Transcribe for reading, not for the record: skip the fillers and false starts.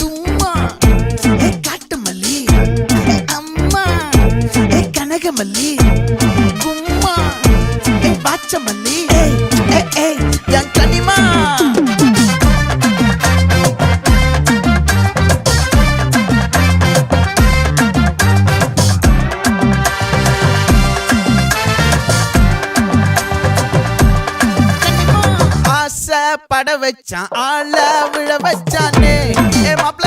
தும்மா ஏ காட்டு மல்லி அம்மா ஏ கனகமல்லி கும்மா ஏ பாச்ச மல்லி என் கனிமா பட வச்சான் ஆள விழ வச்சானே ஏ மாப்ள